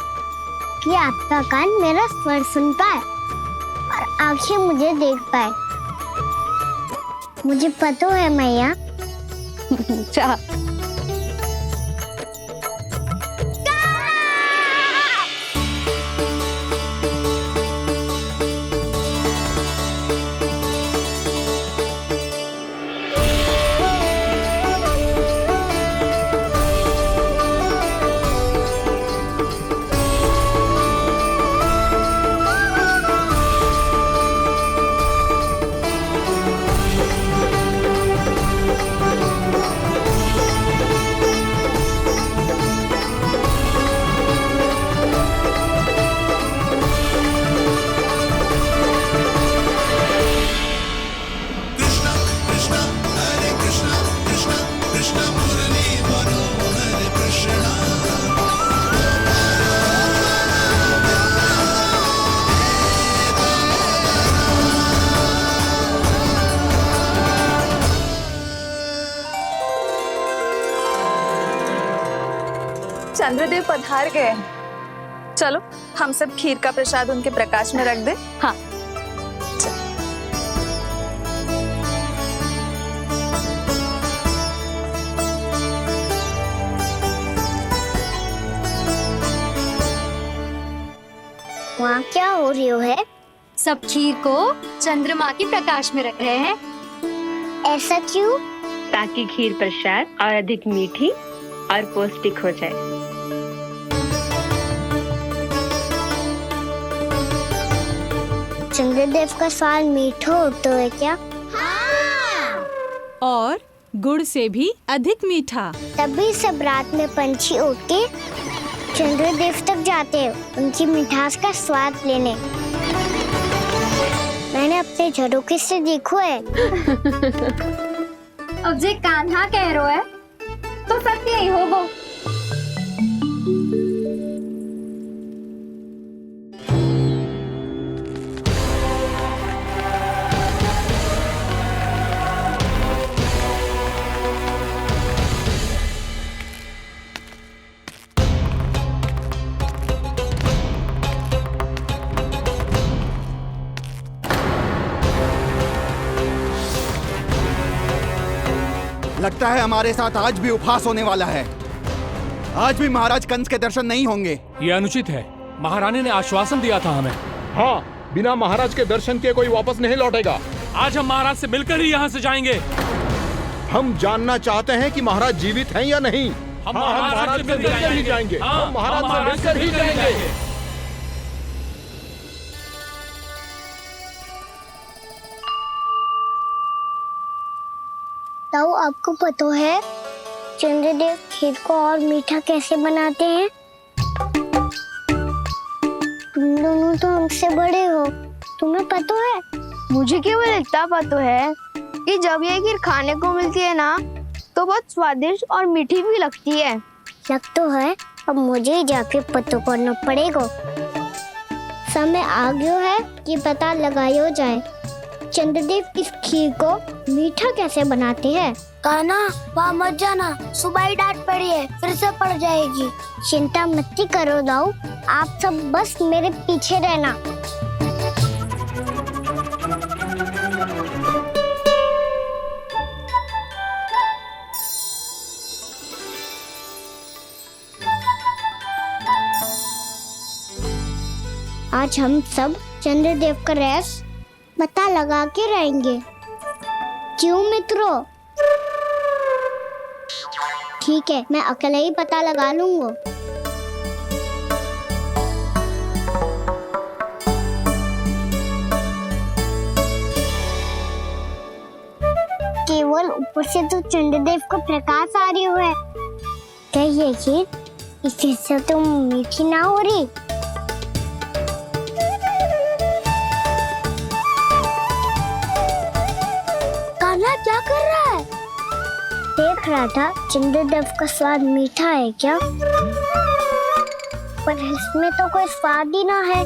कि आपका कान मेरा स्वर सुन पाए और आंखें मुझे देख पाए। मुझे पता है मैया। चाह चंद्रदेव पधार गए हैं। चलो हम सब खीर का प्रसाद उनके प्रकाश में रख दे। हाँ। वहाँ क्या हो रही है? सब खीर को चंद्रमा की प्रकाश में रख रहे हैं। ऐसा क्यों? ताकि खीर प्रसाद और अधिक मीठी और पौष्टिक हो जाए। चंद्रदेव का स्वाद मीठा होता है क्या? और गुड़ से भी अधिक मीठा। तभी सब रात में पंछी उठ के चंद्रदेव तक जाते हो उनकी मिठास का स्वाद लेने। मैंने अपने झरोखे से देखो है। अब जे कान्हा कह रो है तो सत्य ही हो वो। लगता है हमारे साथ आज भी उपहास होने वाला है। आज भी महाराज कंस के दर्शन नहीं होंगे। ये अनुचित है। महारानी ने आश्वासन दिया था हमें। हाँ, बिना महाराज के दर्शन के कोई वापस नहीं लौटेगा। आज हम महाराज से मिलकर ही यहाँ से जाएंगे। हम जानना चाहते हैं कि महाराज जीवित हैं या नहीं। हम महाराज से मिलकर ही जाएंगे। हम महाराज से मिलकर ही जाएंगे। ताऊ, आपको पता है चंद्रदेव खीर को और मीठा कैसे बनाते हैं? तुम दोनों तो हमसे बड़े हो, तुम्हें पता है? मुझे केवल इतना पता है कि जब ये खीर खाने को मिलती है ना तो बहुत स्वादिष्ट और मीठी भी लगती है। लग तो है, अब मुझे ही जाके पता करना पड़ेगा। समय आ गया है कि पता लगाया जाए चंद्रदेव इस खीर को मीठा कैसे बनाते हैं। कान्हा, वहाँ मत जाना, सुबह ही डांट पड़ी है, फिर से पड़ जाएगी। चिंता मत करो दाऊ, आप सब बस मेरे पीछे रहना। आज हम सब चंद्रदेव का रहस्य पता लगा के रहेंगे। क्यों मित्रों? ठीक है, मैं अकेले ही पता लगा लूंगा। केवल ऊपर से तो चंद्रदेव को प्रकाश आ रही है। क्या ये खीर इससे तो मीठी ना हो रही? कान्हा क्या कर रहा है? देख रहा था चंद्रदेव का स्वाद मीठा है क्या, पर इसमें तो कोई स्वाद ही ना है।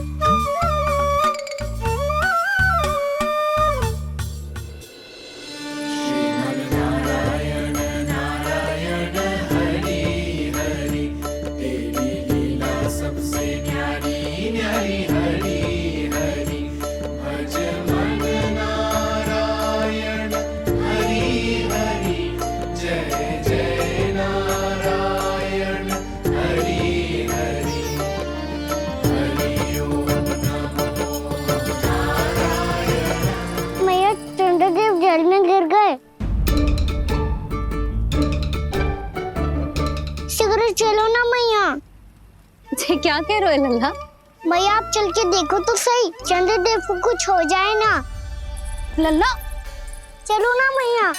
जल में गिर गए। शीघ्र चलो ना मैया। ये क्या कह रहे हो लल्ला? मैया आप चल के देखो तो सही, चंद्रदेव को कुछ हो जाए ना। लल्ला चलो ना मैया।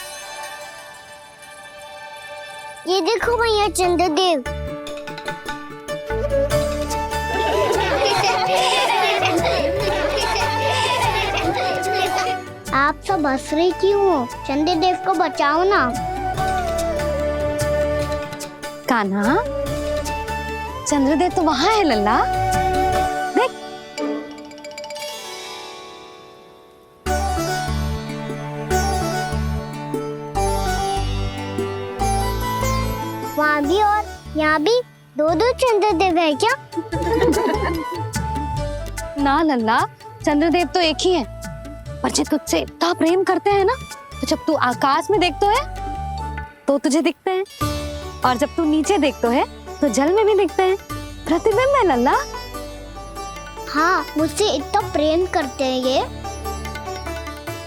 ये देखो मैया चंद्रदेव। आप सब हंस रहे क्यों हो? चंद्रदेव को बचाओ ना। कान्हा, चंद्रदेव तो वहां है लल्ला, देख। वहाँ भी और यहाँ भी दो दो चंद्रदेव है क्या? ना लल्ला, चंद्रदेव तो एक ही है। पर जब तुझसे इतना प्रेम करते हैं ना, तो जब तू आकाश में देखते है तो तुझे दिखते हैं, और जब तू नीचे देखते है तो जल में भी दिखते हैं। प्रतिबिंब है लल्ला। हाँ, मुझसे इतना प्रेम करते हैं ये,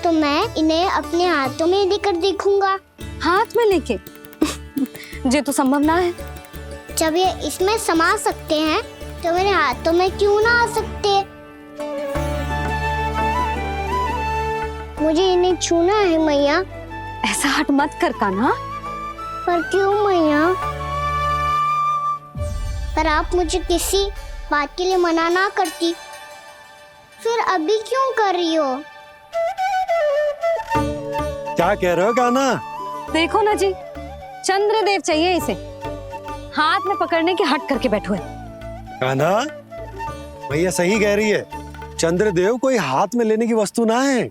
तो मैं इन्हें अपने हाथों में लेकर देखूंगा। हाथ में लेके? ये तो संभव ना है। जब ये इसमें समा सकते हैं तो मेरे हाथों में क्यों ना आ सकते? मुझे इन्हें छूना है मैया। ऐसा हट मत कर कान्हा। पर क्यों मैया? पर आप मुझे किसी बात के लिए मना ना करती, फिर अभी क्यों कर रही हो? क्या कह रहे हो कान्हा? देखो ना जी, चंद्रदेव चाहिए इसे, हाथ में पकड़ने की हट करके बैठो है। कान्हा, भैया सही कह रही है, चंद्रदेव कोई हाथ में लेने की वस्तु ना है।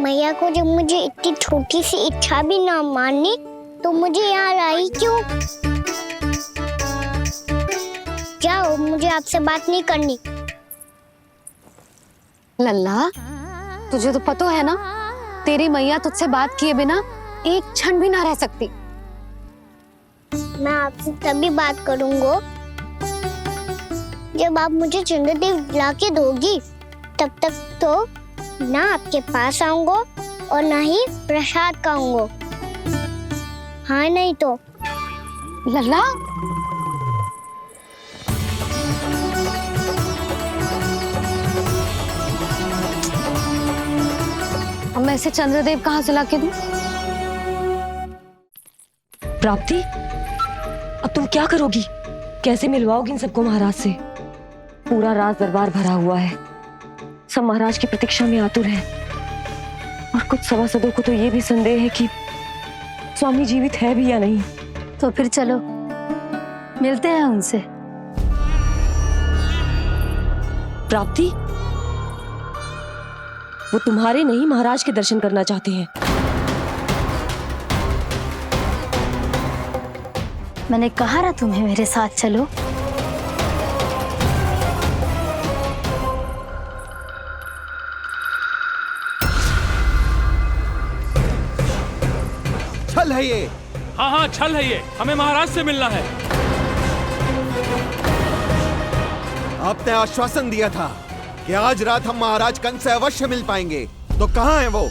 मैया को जब मुझे इतनी छोटी सी इच्छा भी ना माननी, तो मुझे यहाँ लाई क्यों? जाओ, मुझे आपसे बात नहीं करनी। लल्ला, तुझे तो पता है ना, तेरी मैया तुझसे बात किए बिना एक क्षण भी ना रह सकती। मैं आपसे तभी बात करूंगा जब आप मुझे चंद्रदेव ला के दोगी। तब तक तो ना आपके पास आऊंगा और ना ही प्रसाद खाऊंगा। हाँ नहीं तो। लल्ला, अब मैं इसे चंद्रदेव कहाँ से लाके दूं? प्राप्ति, अब तुम क्या करोगी? कैसे मिलवाओगी इन सबको महाराज से? पूरा राज दरबार भरा हुआ है, सब महाराज की प्रतीक्षा में आतुर हैं। और कुछ सभासदों को तो ये भी संदेह है कि स्वामी जीवित है भी या नहीं। तो फिर चलो मिलते हैं उनसे। प्राप्ति, वो तुम्हारे नहीं महाराज के दर्शन करना चाहते हैं। मैंने कहा ना तुम्हें मेरे साथ चलो। छल है ये। हाँ हाँ, छल है ये, हमें महाराज से मिलना है। आपने आश्वासन दिया था कि आज रात हम महाराज कंस से अवश्य मिल पाएंगे, तो कहाँ है वो?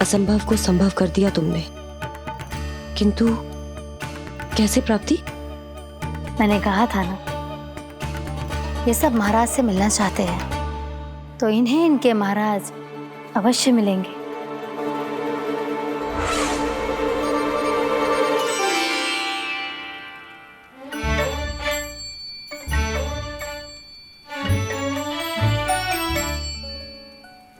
असंभव को संभव कर दिया तुमने, किंतु कैसे प्राप्ति? मैंने कहा था ना, ये सब महाराज से मिलना चाहते हैं, तो इन्हें इनके महाराज अवश्य मिलेंगे।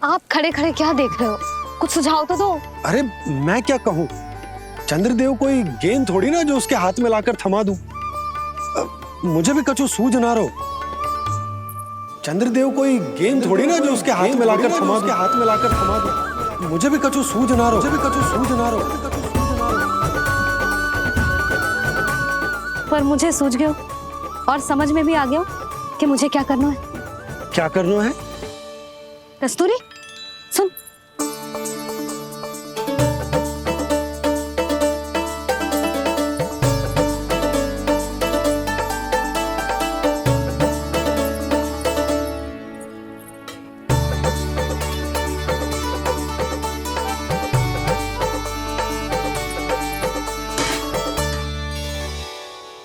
आप खड़े खड़े क्या देख रहे हो? कुछ सुझाव तो दो। अरे मैं क्या कहूँ, चंद्रदेव कोई गेंद थोड़ी ना जो उसके हाथ में लाकर थमा दूं। मुझे भी कछु सूझ ना रहो। चंद्रदेव कोई गेंद थोड़ी ना जो उसके हाथ में लाकर थमा दूं। मुझे भी कछु सूझ ना रहो। पर मुझे सूझ गयो और समझ में भी आ गया कि मुझे क्या करना है। क्या करना है? कस्तूरी, सुन।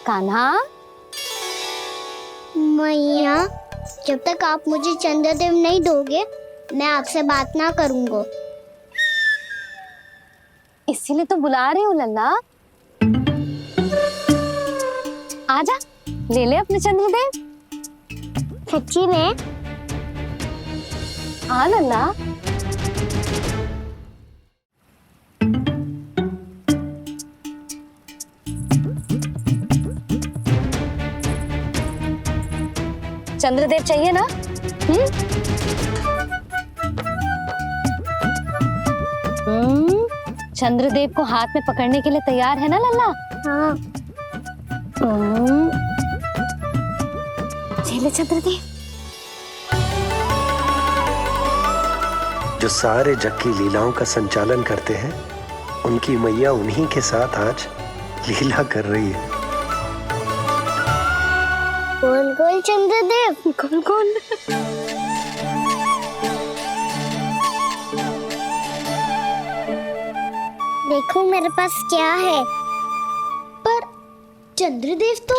कान्हा, मैया, जब तक आप मुझे चंद्रदेव नहीं दोगे, मैं आपसे बात ना करूंगा। इसीलिए तो बुला रही हूँ लल्ला। आजा, ले ले अपने चंद्रदेव। सच्ची में? हाँ लल्ला। चंद्रदेव चाहिए ना? चंद्रदेव को हाथ में पकड़ने के लिए तैयार है ना लल्ला? हाँ। ले चंद्रदेव। जो सारे जग की लीलाओं का संचालन करते हैं, उनकी मैया उन्हीं के साथ आज लीला कर रही है। गोल गोल चंद्रदेव, गोल गोल। देखो मेरे पास क्या है। पर चंद्रदेव तो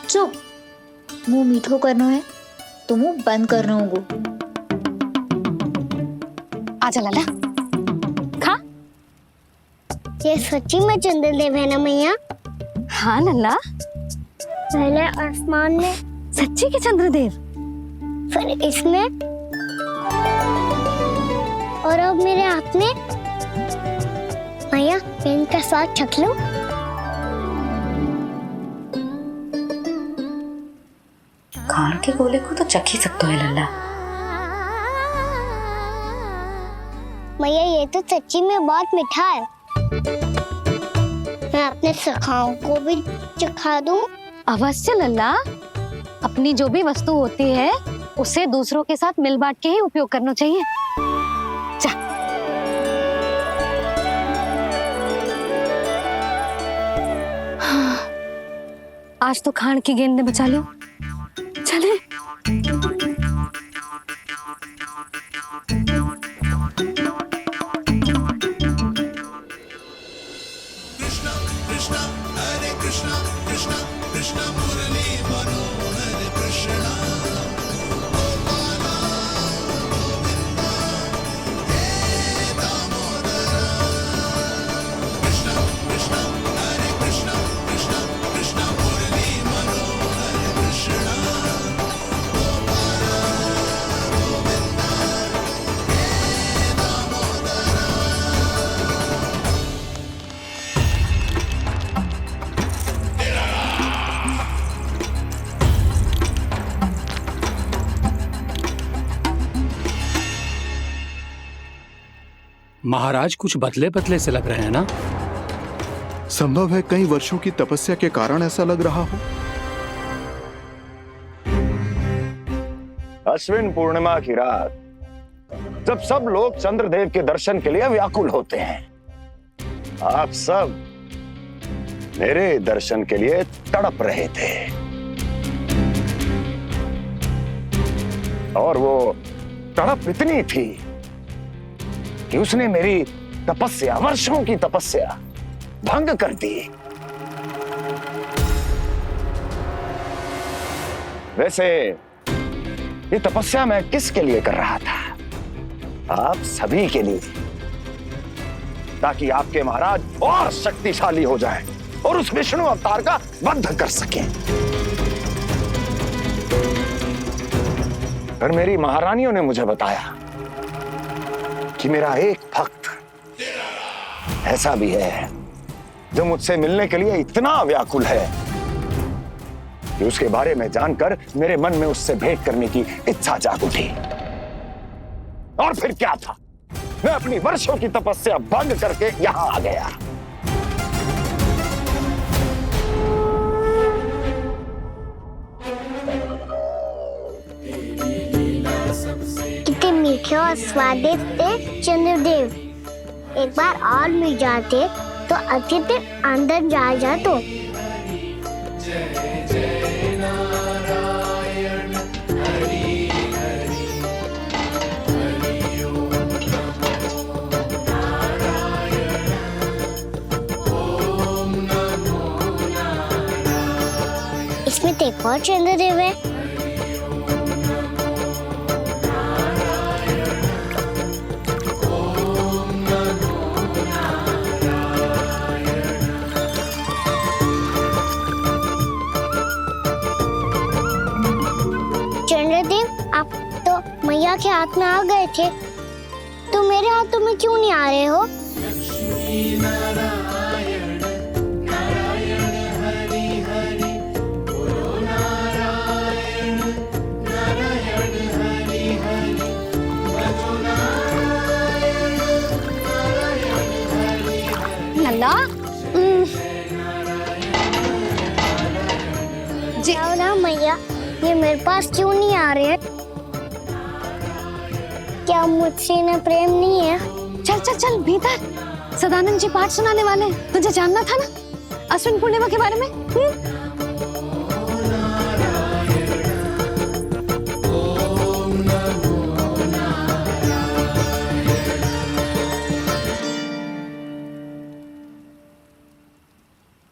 चुप, मुंह मीठो करनो है तो मुंह बंद करनो होगो। आजा लल्ला, खा। ये सच्ची में चंद्रदेव है ना मैया? हाँ लल्ला, पहले आसमान में, सच्ची के चंद्रदेव। फिर इसमें, और अब मेरे हाथ में। मैया, मैं इनका स्वाद चख लूं? खान के गोले को तो चख ही सकते है लल्ला। मैया, ये तो सच्ची में बहुत मीठा है। मैं अपने सखाओं को भी चखा दूं? अवश्य लल्ला, अपनी जो भी वस्तु होती है उसे दूसरों के साथ मिल बांट के ही उपयोग करना चाहिए। जा। आज तो खान की गेंद ने बचा लो। चले। महाराज कुछ बदले बदले से लग रहे हैं ना? संभव है कई वर्षों की तपस्या के कारण ऐसा लग रहा हो। अश्विन पूर्णिमा की रात, जब सब लोग चंद्रदेव के दर्शन के लिए व्याकुल होते हैं, आप सब मेरे दर्शन के लिए तड़प रहे थे। और वो तड़प इतनी थी कि उसने मेरी तपस्या, वर्षों की तपस्या भंग कर दी। वैसे ये तपस्या मैं किसके लिए कर रहा था? आप सभी के लिए, ताकि आपके महाराज और शक्तिशाली हो जाएं और उस विष्णु अवतार का वध कर सकें। पर मेरी महारानियों ने मुझे बताया कि मेरा एक भक्त ऐसा भी है जो मुझसे मिलने के लिए इतना व्याकुल है कि उसके बारे में जानकर मेरे मन में उससे भेंट करने की इच्छा जाग उठी। और फिर क्या था, मैं अपनी वर्षों की तपस्या भंग करके यहां आ गया। कितने मीठे और स्वादिष्ट थे चंद्रदेव। एक बार और मिल जाते तो अच्छे दिन अंदर जा जातो। इसमें तो एक और चंद्रदेव है। मैया के हाथ में आ गए थे, तो मेरे हाथों में क्यों नहीं आ रहे हो? लल्ला जी, जाओ ना मैया, ये मेरे पास क्यों नहीं आ रहे? क्या मुझसे इन्हें प्रेम नहीं है? चल चल चल भीतर, सदानंद जी पाठ सुनाने वाले हैं। तुझे जानना था ना अश्विन पूर्णिमा के बारे में?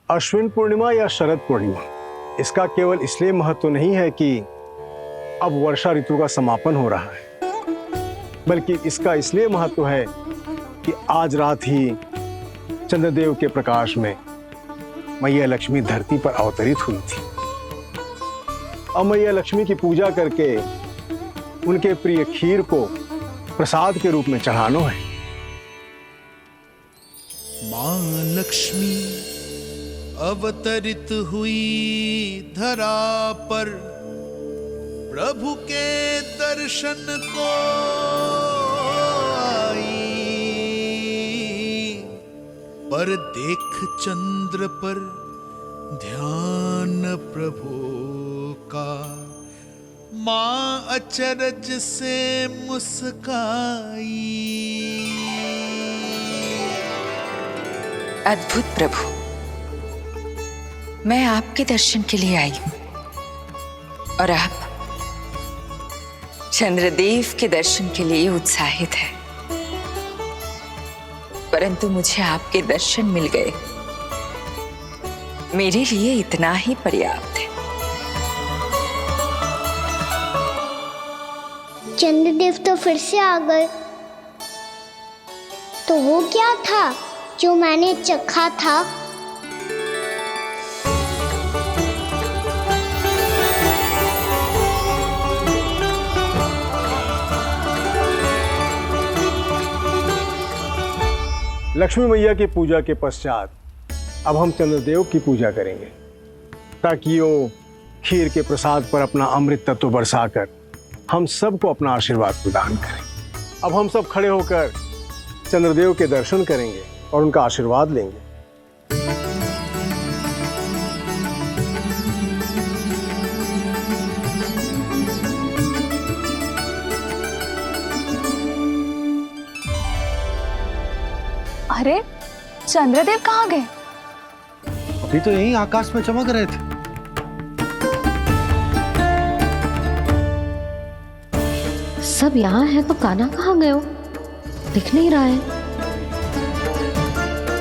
अश्विन पूर्णिमा या शरद पूर्णिमा, इसका केवल इसलिए महत्व नहीं है कि अब वर्षा ऋतु का समापन हो रहा है, बल्कि इसका इसलिए महत्व है कि आज रात ही चंद्रदेव के प्रकाश में मैया लक्ष्मी धरती पर अवतरित हुई थी। अब मैया लक्ष्मी की पूजा करके उनके प्रिय खीर को प्रसाद के रूप में चढ़ाना है। मां लक्ष्मी अवतरित हुई धरा पर, प्रभु के दर्शन को आई, पर देख चंद्र पर ध्यान प्रभु का, मां अचरज से मुस्काई। अद्भुत प्रभु, मैं आपके दर्शन के लिए आई हूं और आप चंद्रदेव के दर्शन के लिए उत्साहित है, परंतु मुझे आपके दर्शन मिल गए, मेरे लिए इतना ही पर्याप्त है। चंद्रदेव तो फिर से आ गए, तो वो क्या था जो मैंने चखा था? लक्ष्मी मैया की पूजा के पश्चात अब हम चंद्रदेव की पूजा करेंगे, ताकि वो खीर के प्रसाद पर अपना अमृत तत्व बरसाकर हम सबको अपना आशीर्वाद प्रदान करें। अब हम सब खड़े होकर चंद्रदेव के दर्शन करेंगे और उनका आशीर्वाद लेंगे। अरे चंद्रदेव कहाँ गए? अभी तो यहीं आकाश में चमक रहे थे। सब यहाँ है तो कान्हा कहाँ गए हो? दिख नहीं रहा है।